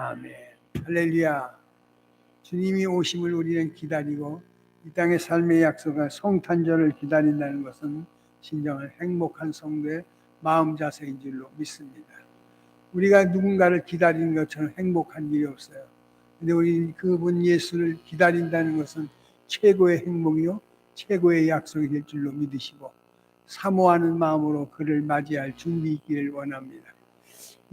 아멘. 할렐루야. 주님이 오심을 우리는 기다리고 이 땅의 삶의 약속과 성탄절을 기다린다는 것은 진정한 행복한 성도의 마음 자세인 줄로 믿습니다. 우리가 누군가를 기다리는 것처럼 행복한 일이 없어요. 근데 우리 그분 예수를 기다린다는 것은 최고의 행복이요 최고의 약속이 될 줄로 믿으시고 사모하는 마음으로 그를 맞이할 준비 있기를 원합니다.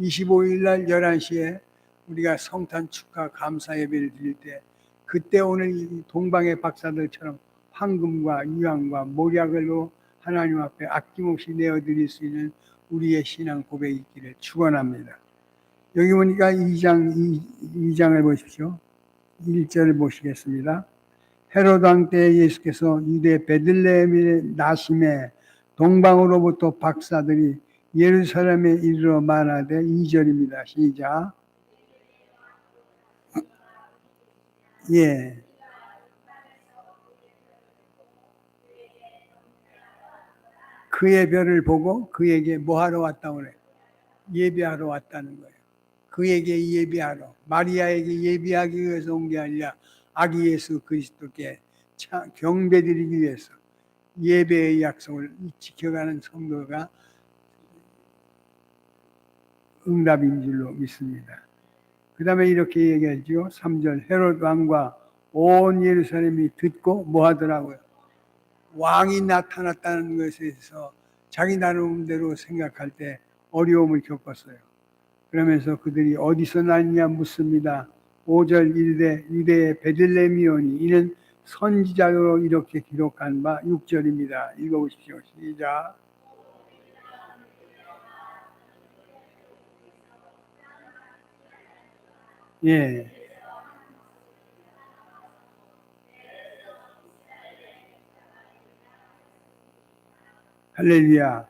25일 날 11시에 우리가 성탄 축하 감사 예배를 드릴 때 그때 오늘 이 동방의 박사들처럼 황금과 유황과 모략을로 하나님 앞에 아낌없이 내어드릴 수 있는 우리의 신앙 고백이 있기를 축원합니다. 여기 보니까 2장을 보십시오. 1절을 보시겠습니다. 헤롯 왕 때 예수께서 유대 베들레헴에 나심에 동방으로부터 박사들이 예루살렘에 이르러 말하되 2절입니다. 시작. 예. 그의 별을 보고 그에게 뭐 하러 왔다고 그래? 예배하러 왔다는 거예요. 그에게 예배하러, 마리아에게 예배하기 위해서 온 게 아니라 아기 예수 그리스도께 경배드리기 위해서 예배의 약속을 지켜가는 성도가 응답인 줄로 믿습니다. 그 다음에 이렇게 얘기하죠. 3절 헤롯 왕과 온 예루살렘이 듣고 뭐 하더라고요? 왕이 나타났다는 것에 대해서 자기 나름대로 생각할 때 어려움을 겪었어요. 그러면서 그들이 어디서 났냐 묻습니다. 5절 이르되 유대의 베들레헴이오니 이는 선지자로 이렇게 기록한 바 6절입니다. 읽어보십시오. 시작. 예. 할렐루야.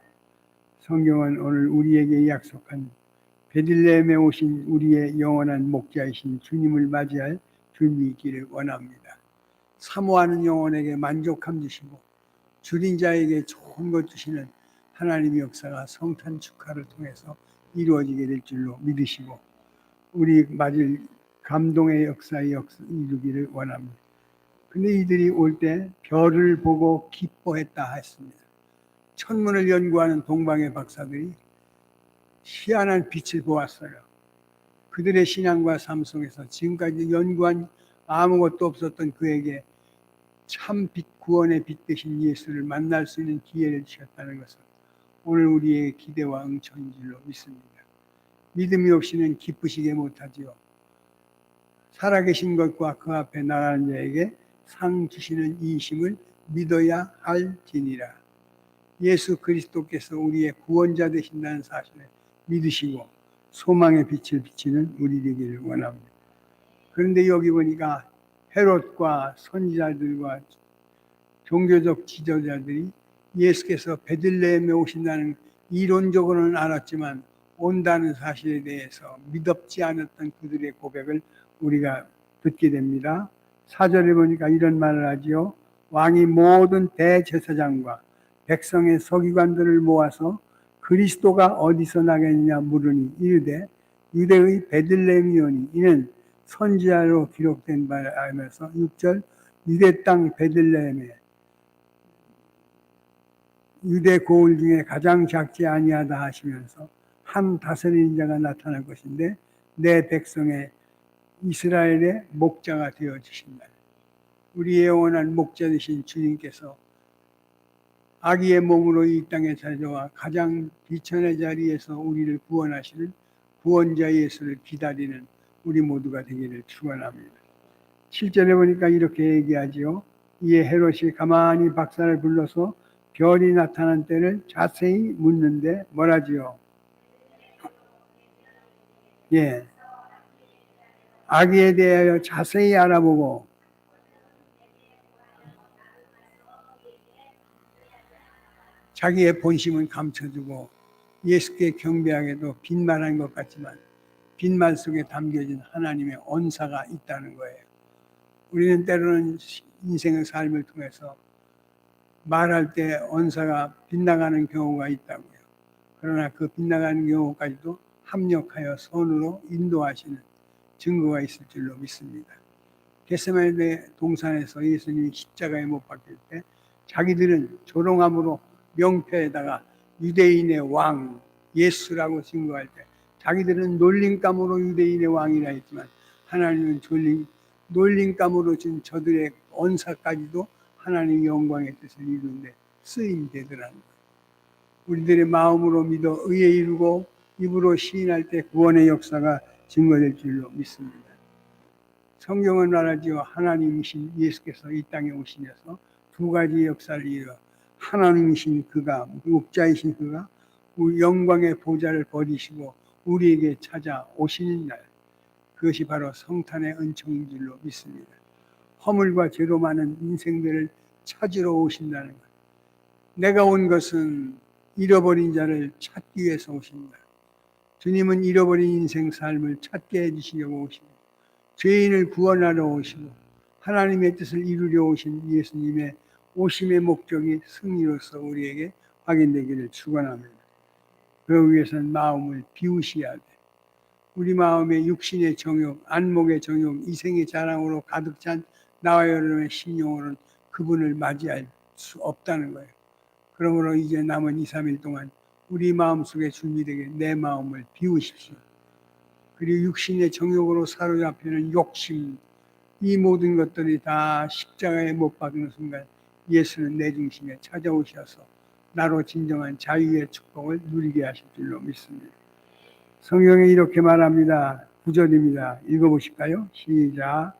성경은 오늘 우리에게 약속한 베들레헴에 오신 우리의 영원한 목자이신 주님을 맞이할 준비 있기를 원합니다. 사모하는 영혼에게 만족함 주시고 줄인 자에게 좋은 것 주시는 하나님의 역사가 성탄 축하를 통해서 이루어지게 될 줄로 믿으시고 우리 맞을 감동의 역사에 이루기를 원합니다. 근데 이들이 올 때 별을 보고 기뻐했다 했습니다. 천문을 연구하는 동방의 박사들이 희한한 빛을 보았어요. 그들의 신앙과 삶 속에서 지금까지 연구한 아무것도 없었던 그에게 참 빛, 구원의 빛 되신 예수를 만날 수 있는 기회를 주셨다는 것은 오늘 우리의 기대와 응천인 줄로 믿습니다. 믿음이 없이는 기쁘시게 못하지요. 살아계신 것과 그 앞에 나가는 자에게 상 주시는 이심을 믿어야 할지니라. 예수 그리스도께서 우리의 구원자 되신다는 사실을 믿으시고 소망의 빛을 비치는 우리 되기를 원합니다. 그런데 여기 보니까 헤롯과 선지자들과 종교적 지도자들이 예수께서 베들레헴에 오신다는 이론적으로는 알았지만 온다는 사실에 대해서 믿었지 않았던 그들의 고백을 우리가 듣게 됩니다. 4절에 보니까 이런 말을 하지요. 왕이 모든 대제사장과 백성의 서기관들을 모아서 그리스도가 어디서 나겠느냐 물으니 이르되 유대의 베들레헴이오니 이는 선지자로 기록된 바를 알면서 6절 유대 땅 베들레헴에 유대 고을 중에 가장 작지 아니하다 하시면서 한 다스리는 자가 나타날 것인데 내 백성의 이스라엘의 목자가 되어 주신다. 우리의 영원한 목자 되신 주님께서 아기의 몸으로 이 땅에 찾아와 가장 비천의 자리에서 우리를 구원하시는 구원자 예수를 기다리는 우리 모두가 되기를 축원합니다. 7절에 보니까 이렇게 얘기하지요. 이에 헤롯이 가만히 박사를 불러서 별이 나타난 때를 자세히 묻는데 뭐라지요? 예. 아기에 대하여 자세히 알아보고 자기의 본심은 감춰두고 예수께 경배하게도 빈말한 것 같지만 빈말 속에 담겨진 하나님의 언사가 있다는 거예요. 우리는 때로는 인생의 삶을 통해서 말할 때 언사가 빗나가는 경우가 있다고요. 그러나 그 빗나가는 경우까지도 합력하여 선으로 인도하시는 증거가 있을 줄로 믿습니다. 겟세마네 동산에서 예수님이 십자가에 못 박힐 때 자기들은 조롱함으로 명패에다가 유대인의 왕 예수라고 증거할 때 자기들은 놀림감으로 유대인의 왕이라 했지만 하나님은 놀림감으로 준 저들의 언사까지도 하나님의 영광의 뜻을 이루는데 쓰임 되더라는 거예요. 우리들의 마음으로 믿어 의에 이루고 입으로 시인할 때 구원의 역사가 증거될 줄로 믿습니다. 성경은 말하지요. 하나님이신 예수께서 이 땅에 오시면서 두 가지 역사를 이루어 하나님이신 그가 목자이신 그가 우리 영광의 보좌를 버리시고 우리에게 찾아오시는 날, 그것이 바로 성탄의 은총인 줄로 믿습니다. 허물과 죄로 많은 인생들을 찾으러 오신다는 것. 내가 온 것은 잃어버린 자를 찾기 위해서 오신다. 주님은 잃어버린 인생 삶을 찾게 해주시려고 오시고 죄인을 구원하러 오시고 하나님의 뜻을 이루려 오신 예수님의 오심의 목적이 승리로서 우리에게 확인되기를 축원합니다. 그러기 위해서는 마음을 비우셔야 돼. 우리 마음에 육신의 정욕, 안목의 정욕, 이생의 자랑으로 가득 찬 나와 여러분의 심령으로는 그분을 맞이할 수 없다는 거예요. 그러므로 이제 남은 2, 3일 동안 우리 마음속에 준비되게 내 마음을 비우십시오. 그리고 육신의 정욕으로 사로잡히는 욕심, 이 모든 것들이 다 십자가에 못 박는 순간 예수는 내 중심에 찾아오셔서 나로 진정한 자유의 축복을 누리게 하실 줄로 믿습니다. 성경에 이렇게 말합니다. 9절입니다. 읽어보실까요? 시작.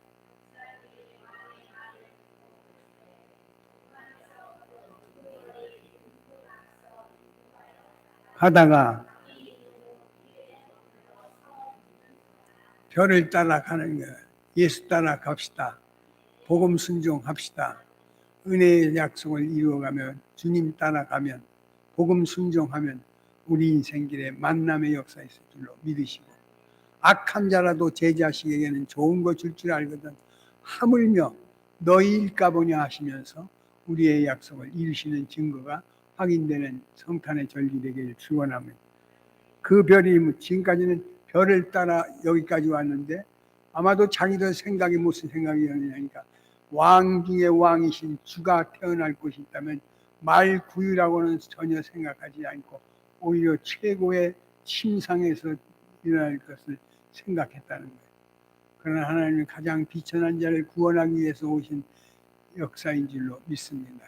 가다가 별을 따라가는 거예요. 예수 따라갑시다. 복음 순종합시다. 은혜의 약속을 이루어가면 주님 따라가면 복음 순종하면 우리 인생길에 만남의 역사 있을 줄로 믿으시고 악한 자라도 제 자식에게는 좋은 거 줄 줄 알거든 하물며 너희일까 보냐 하시면서 우리의 약속을 이루시는 증거가 확인되는 성탄의 절기 되기를 축원합니다. 그 별이 지금까지는 별을 따라 여기까지 왔는데 아마도 자기들 생각이 무슨 생각이었냐니까 왕 중에 왕이신 주가 태어날 곳이 있다면 말구유라고는 전혀 생각하지 않고 오히려 최고의 침상에서 일어날 것을 생각했다는 거예요. 그러나 하나님은 가장 비천한 자를 구원하기 위해서 오신 역사인 줄로 믿습니다.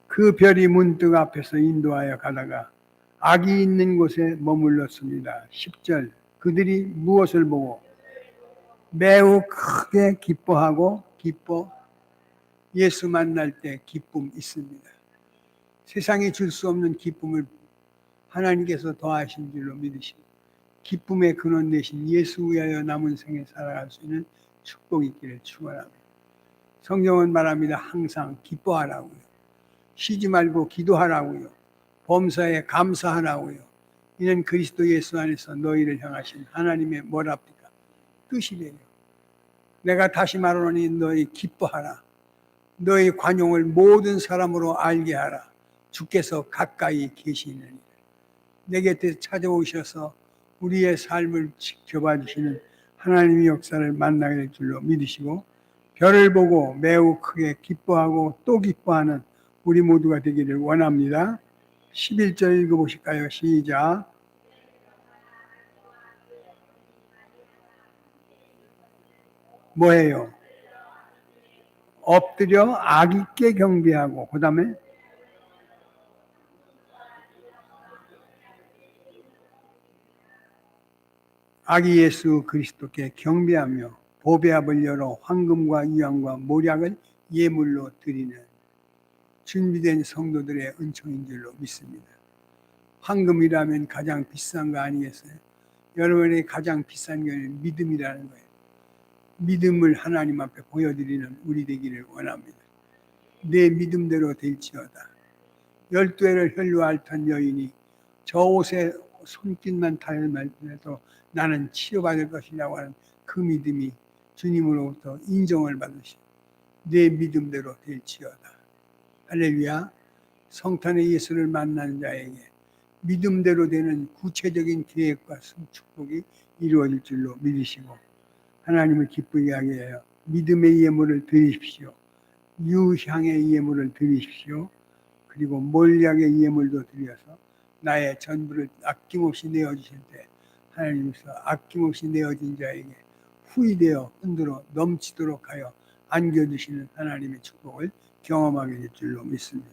그 별이 문득 앞에서 인도하여 가다가 악이 있는 곳에 머물렀습니다. 10절 그들이 무엇을 보고 매우 크게 기뻐하고 예수 만날 때 기쁨 있습니다. 세상이 줄 수 없는 기쁨을 하나님께서 더하신 줄로 믿으시고 기쁨의 근원 되신 예수 위하여 남은 생에 살아갈 수 있는 축복이 있기를 축원합니다. 성경은 말합니다. 항상 기뻐하라고요. 쉬지 말고 기도하라고요. 범사에 감사하라고요. 이는 그리스도 예수 안에서 너희를 향하신 하나님의 뭐랍니까? 뜻이래요. 내가 다시 말하노니 너희 기뻐하라. 너희 관용을 모든 사람으로 알게 하라. 주께서 가까이 계시느니라. 내 곁에 찾아오셔서 우리의 삶을 지켜봐 주시는 하나님의 역사를 만나게 될 줄로 믿으시고 별을 보고 매우 크게 기뻐하고 또 기뻐하는 우리 모두가 되기를 원합니다. 11절 읽어보실까요? 시작. 뭐예요? 엎드려 악있게 경배하고 그 다음에 아기 예수 그리스도께 경배하며 보배압을 열어 황금과 유황과 모략을 예물로 드리는 준비된 성도들의 은총인 줄로 믿습니다. 황금이라면 가장 비싼 거 아니겠어요? 여러분의 가장 비싼 것은 믿음이라는 거예요. 믿음을 하나님 앞에 보여드리는 우리 되기를 원합니다. 내 믿음대로 될지어다. 12회를 혈로 앓던 여인이 저 옷에 손길만 닿으면 나는 치료받을 것이라고 하는 그 믿음이 주님으로부터 인정을 받으시고 내 믿음대로 될지어다. 할렐루야. 성탄의 예수를 만나는 자에게 믿음대로 되는 구체적인 계획과 축복이 이루어질 줄로 믿으시고 하나님을 기쁘게 하게 하여 믿음의 예물을 드리십시오. 유향의 예물을 드리십시오. 그리고 몰약의 예물도 드려서 나의 전부를 아낌없이 내어주실 때 하나님께서 아낌없이 내어진 자에게 후이되어 흔들어 넘치도록 하여 안겨주시는 하나님의 축복을 경험하게 될 줄로 믿습니다.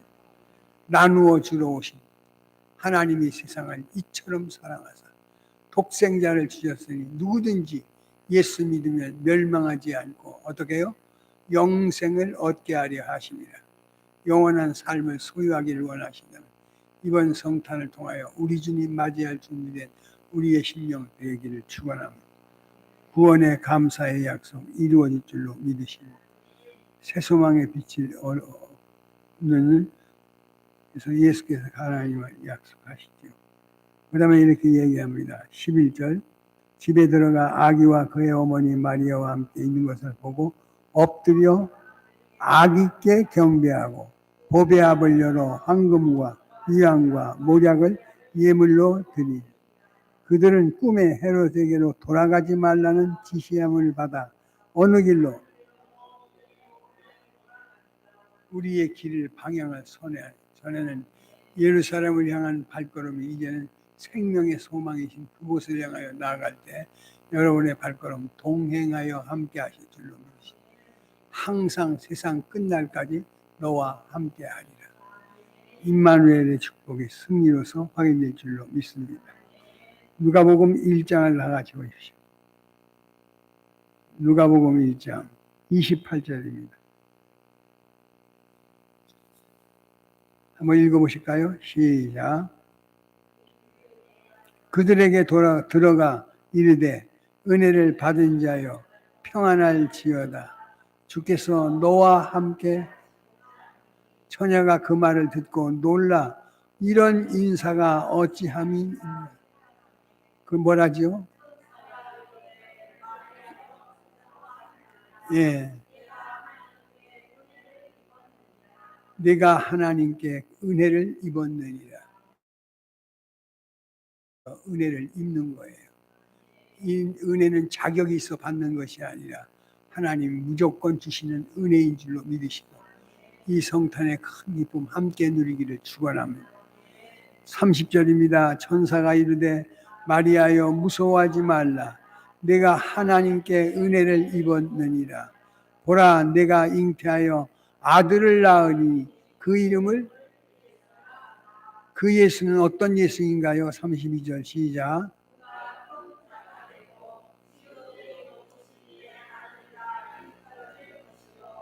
나누어 주러 오신 하나님이 세상을 이처럼 사랑하사 독생자를 주셨으니 누구든지 예수 믿으면 멸망하지 않고 어떻게 해요? 영생을 얻게 하려 하십니다. 영원한 삶을 소유하기를 원하신다면 이번 성탄을 통하여 우리 주님 맞이할 준비된 우리의 심령 되기를 축원합니다. 구원의 감사의 약속 이루어질 줄로 믿으시고 새소망의 빛을 얻는 그래서 예수께서 하나님을 약속하시죠. 그 다음에 이렇게 얘기합니다. 11절 집에 들어가 아기와 그의 어머니 마리아와 함께 있는 것을 보고 엎드려 아기께 경배하고 보배 압을 열어 황금과 유향과 모략을 예물로 드리니 그들은 꿈에 헤롯에게로 돌아가지 말라는 지시함을 받아 어느 길로 우리의 길을 방향을 전에는 예루살렘을 향한 발걸음이 이제는 생명의 소망이신 그곳을 향하여 나아갈 때 여러분의 발걸음 동행하여 함께 하실 줄로 믿으시고 항상 세상 끝날까지 너와 함께 하리라. 임마누엘의 축복이 승리로서 확인될 줄로 믿습니다. 누가복음 1장을 다 같이 보십시오. 누가복음 1장 28절입니다. 한번 읽어보실까요? 시작. 그들에게 들어가 이르되 은혜를 받은 자여 평안할지어다. 주께서 너와 함께 처녀가 그 말을 듣고 놀라 이런 인사가 어찌함이 그 뭐라지요? 예. 내가 하나님께 은혜를 입었느니라. 은혜를 입는 거예요. 이 은혜는 자격이 있어 받는 것이 아니라 하나님이 무조건 주시는 은혜인 줄로 믿으시고 이 성탄의 큰 기쁨 함께 누리기를 축원합니다. 30절입니다. 천사가 이르되 마리아여 무서워하지 말라. 내가 하나님께 은혜를 입었느니라. 보라 내가 잉태하여 아들을 낳으니 그 이름을 그 예수는 어떤 예수인가요? 32절 시작.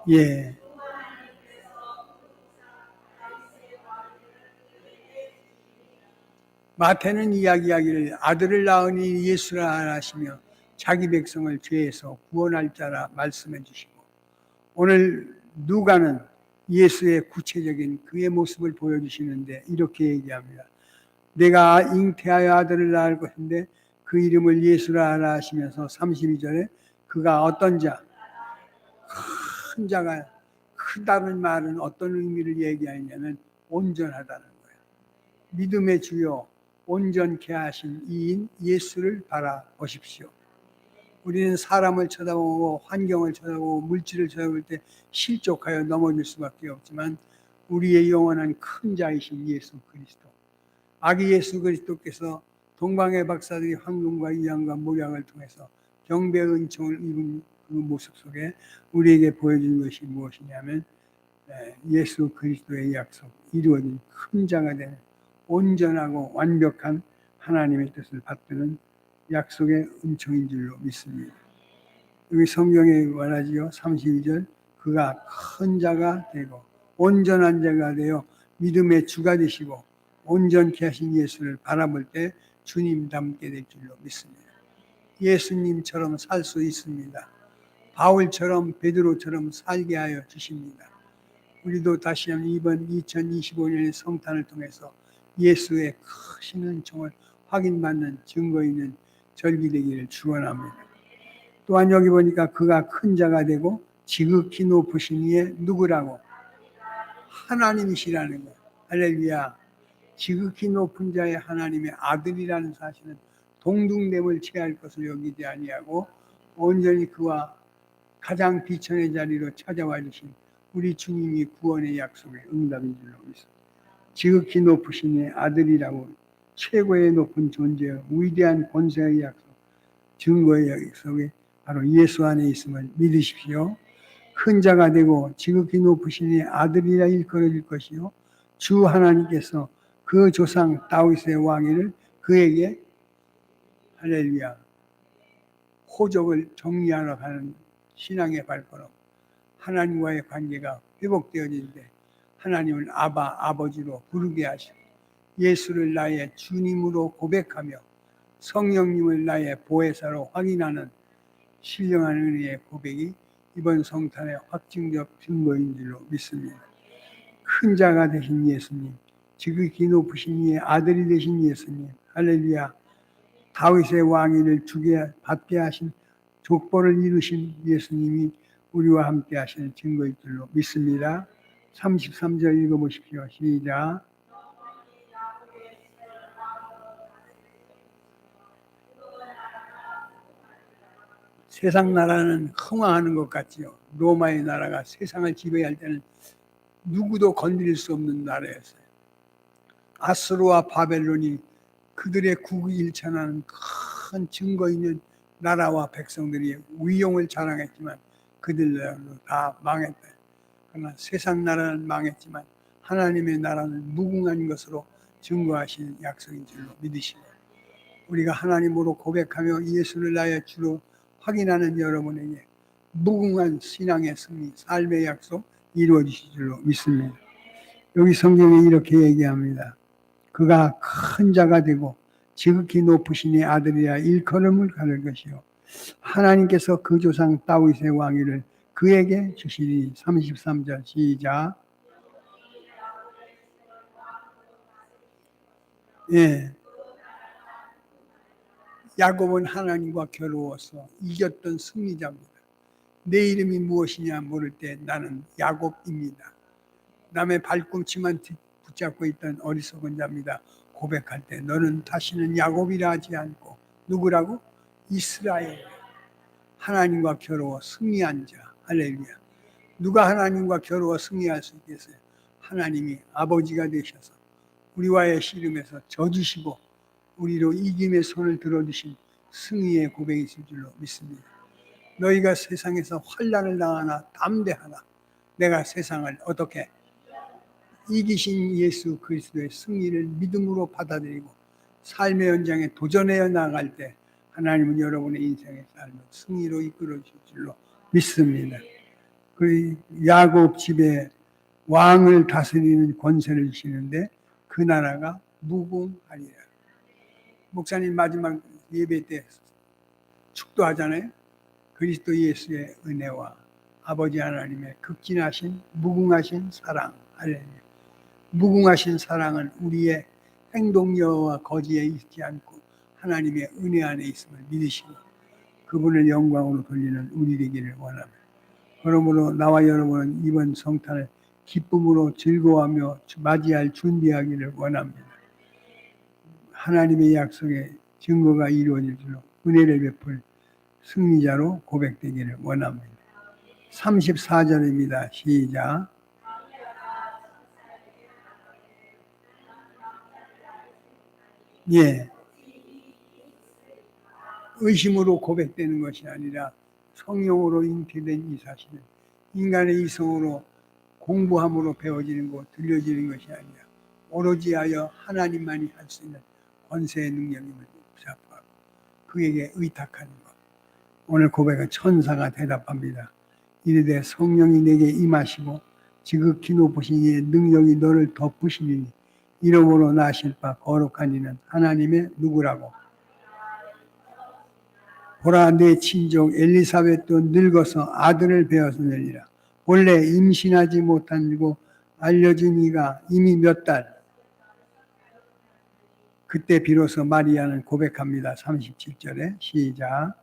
예. 마태는 이야기하기를 아들을 낳으니 예수라 하시며 자기 백성을 죄에서 구원할 자라 말씀해 주시고 오늘 누가는 예수의 구체적인 그의 모습을 보여주시는데 이렇게 얘기합니다. 내가 잉태하여 아들을 낳을 것인데 그 이름을 예수라 하라 하시면서 32절에 그가 어떤 자? 큰 자가 크다는 말은 어떤 의미를 얘기하냐면 온전하다는 거예요. 믿음의 주요 온전케 하신 이인 예수를 바라보십시오. 우리는 사람을 쳐다보고 환경을 쳐다보고 물질을 쳐다볼 때 실족하여 넘어질 수밖에 없지만 우리의 영원한 큰 자이신 예수 그리스도 아기 예수 그리스도께서 동방의 박사들이 황금과 유향과 모략을 통해서 경배의 은총을 입은 그 모습 속에 우리에게 보여준 것이 무엇이냐면 예수 그리스도의 약속 이루어진 큰 자가 되는 온전하고 완벽한 하나님의 뜻을 받드는 약속의 은총인 줄로 믿습니다. 여기 성경에 말하지요. 32절 그가 큰 자가 되고 온전한 자가 되어 믿음의 주가 되시고 온전케 하신 예수를 바라볼 때 주님 닮게 될 줄로 믿습니다. 예수님처럼 살 수 있습니다. 바울처럼 베드로처럼 살게 하여 주십니다. 우리도 다시 한번 이번 2025년의 성탄을 통해서 예수의 크신 은총을 확인받는 증거 있는 절기 되기를 축원합니다. 또한 여기 보니까 그가 큰 자가 되고 지극히 높으신 이의 누구라고? 하나님이시라는 거예요. 할렐루야. 지극히 높은 자의 하나님의 아들이라는 사실은 동등됨을 취할 것을 여기지 아니하고 온전히 그와 가장 비천의 자리로 찾아와 주신 우리 주님이 구원의 약속의 응답인 줄로 믿습니다. 지극히 높으신 이의 아들이라고 최고의 높은 존재와 위대한 권세의 약속, 증거의 약속이 바로 예수 안에 있음을 믿으십시오. 큰 자가 되고 지극히 높으신 이의 아들이라 일컬어질 것이요 주 하나님께서 그 조상 다윗의 왕위를 그에게 할렐루야 호적을 정리하러 가는 신앙의 발걸음, 하나님과의 관계가 회복되어지는데 하나님을 아버지로 부르게 하시고 예수를 나의 주님으로 고백하며 성령님을 나의 보혜사로 확인하는 신령한 은혜의 고백이 이번 성탄의 확증적 증거인 줄로 믿습니다. 큰 자가 되신 예수님, 지극히 높으신 이의 아들이 되신 예수님, 할렐루야. 다윗의 왕위를 받게 하신 족보를 이루신 예수님이 우리와 함께 하시는 증거일 줄로 믿습니다. 33절 읽어보십시오. 시작. 세상 나라는 흥황하는 것 같지요. 로마의 나라가 세상을 지배할 때는 누구도 건드릴 수 없는 나라였어요. 아수르와 바벨론이 그들의 국위일천하는 큰 증거 있는 나라와 백성들이 위용을 자랑했지만 그들로 다 망했다. 그러나 세상 나라는 망했지만 하나님의 나라는 무궁한 것으로 증거하신 약속인 줄로 믿으시고 우리가 하나님으로 고백하며 예수를 나의 주로 확인하는 여러분에게 무궁한 신앙의 승리, 삶의 약속 이루어지실 줄로 믿습니다. 여기 성경에 이렇게 얘기합니다. 그가 큰 자가 되고 지극히 높으신 이의 아들이라 일컬음을 가를 것이요 하나님께서 그 조상 다윗의 왕위를 그에게 주시리. 33절 시작. 예. 야곱은 하나님과 겨루어서 이겼던 승리자입니다. 내 이름이 무엇이냐 물을 때 나는 야곱입니다. 남의 발꿈치만 붙잡고 있던 어리석은 자입니다. 고백할 때 너는 다시는 야곱이라 하지 않고 누구라고? 이스라엘. 하나님과 겨루어 승리한 자. 할렐루야. 누가 하나님과 겨루어 승리할 수 있겠어요? 하나님이 아버지가 되셔서 우리와의 씨름에서 져주시고 우리로 이김의 손을 들어주신 승리의 고백이 있을 줄로 믿습니다. 너희가 세상에서 환난을 당하나 담대하라. 내가 세상을 어떻게 이기신 예수 그리스도의 승리를 믿음으로 받아들이고 삶의 현장에 도전해 나갈 때 하나님은 여러분의 인생의 삶을 승리로 이끌어 주실 줄로 믿습니다. 그 야곱 집에 왕을 다스리는 권세를 주시는데 그 나라가 무궁하리라. 목사님 마지막 예배 때 축도하잖아요. 그리스도 예수의 은혜와 아버지 하나님의 극진하신 무궁하신 사랑. 할렐루야. 무궁하신 사랑은 우리의 행동여와 거지에 있지 않고 하나님의 은혜 안에 있음을 믿으시고 그분을 영광으로 돌리는 우리 되기를 원합니다. 그러므로 나와 여러분은 이번 성탄을 기쁨으로 즐거워하며 맞이할 준비하기를 원합니다. 하나님의 약속의 증거가 이루어질 줄로 은혜를 베풀 승리자로 고백되기를 원합니다. 34절입니다. 시작. 예. 의심으로 고백되는 것이 아니라 성령으로 잉태된 이 사실은 인간의 이성으로 공부함으로 배워지는 것, 들려지는 것이 아니라 오로지 하여 하나님만이 할 수 있는 권세의 능력임을 부합하고 그에게 의탁하는 것. 오늘 고백은 천사가 대답합니다. 이르되 성령이 내게 임하시고 지극히 높으신 이의 능력이 너를 덮으시니 이름으로 나실 바 거룩한 이는 하나님의 누구라고? 보라 내 친족 엘리사벳도 늙어서 아들을 배었느니라. 본래 임신하지 못하고 알려진 이가 이미 몇 달. 그때 비로소 마리아는 고백합니다. 37절에 시작.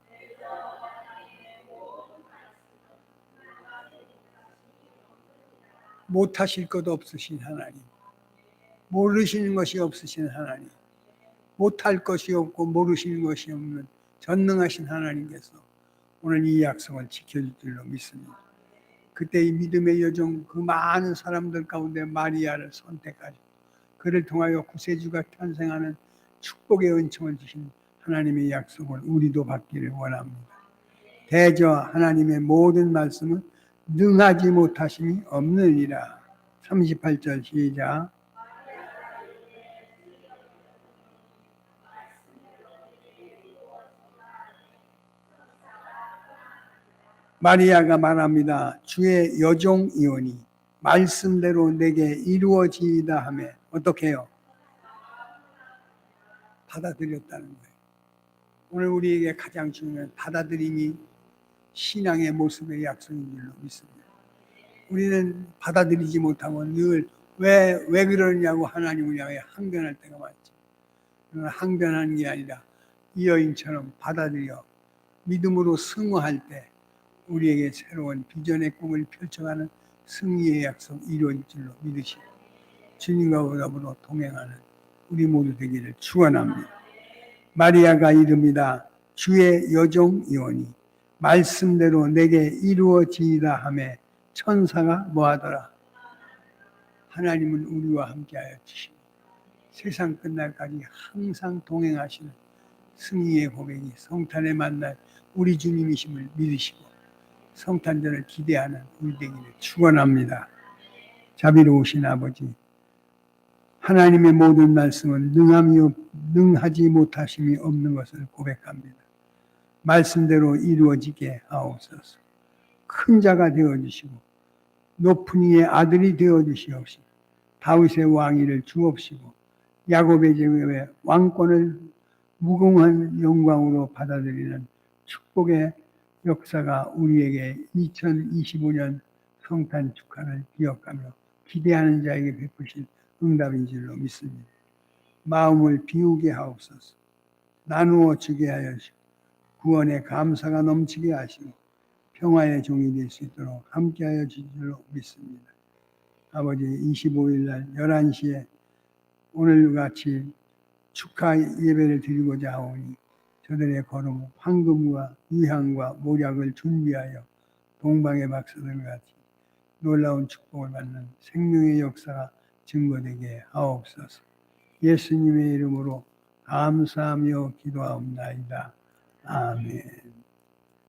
못하실 것 없으신 하나님, 모르시는 것이 없으신 하나님, 못할 것이 없고 모르시는 것이 없는 전능하신 하나님께서 오늘 이 약속을 지켜줄 줄로 믿습니다. 그때 이 믿음의 여정 그 많은 사람들 가운데 마리아를 선택하시고 그를 통하여 구세주가 탄생하는 축복의 은총을 주신 하나님의 약속을 우리도 받기를 원합니다. 대저 하나님의 모든 말씀은 능하지 못하심이 없느니라. 38절 시작. 마리아가 말합니다. 주의 여종이오니 말씀대로 내게 이루어지이다 하며 어떻게 해요? 받아들였다는 거예요. 오늘 우리에게 가장 중요한 받아들임이 신앙의 모습의 약속인 줄로 믿습니다. 우리는 받아들이지 못하고 늘 왜 그러냐고 하나님을 향해 항변할 때가 많죠. 그러나 항변하는 게 아니라 이 여인처럼 받아들여 믿음으로 승화할 때 우리에게 새로운 비전의 꿈을 펼쳐가는 승리의 약속 이루어질 줄로 믿으시고 주님과 더불어 동행하는 우리 모두 되기를 축원합니다. 마리아가 이릅니다. 주의 여종이오니 말씀대로 내게 이루어지이다 하매 천사가 뭐하더라? 하나님은 우리와 함께하여 주시고 세상 끝날까지 항상 동행하시는 승리의 고백이 성탄에 만날 우리 주님이심을 믿으시고 성탄절을 기대하는 우리 되기를 축원합니다. 자비로우신 아버지, 하나님의 모든 말씀은 능하지 못하심이 없는 것을 고백합니다. 말씀대로 이루어지게 하옵소서. 큰 자가 되어주시고 높은 이의 아들이 되어주시옵시고 다윗의 왕위를 주옵시고 야곱의 제국의 왕권을 무궁한 영광으로 받아들이는 축복의 역사가 우리에게 2025년 성탄 축하를 기억하며 기대하는 자에게 베푸신 응답인 줄로 믿습니다. 마음을 비우게 하옵소서. 나누어 주게 하여 주시고 구원의 감사가 넘치게 하시고 평화의 종이 될 수 있도록 함께하여 주실 줄로 믿습니다. 아버지 25일 날 11시에 오늘 같이 축하 예배를 드리고자 하오니 저들의 걸음 황금과 유향과 모략을 준비하여 동방의 박사들 같이 놀라운 축복을 받는 생명의 역사가 증거되게 하옵소서. 예수님의 이름으로 감사하며 기도하옵나이다. 아멘.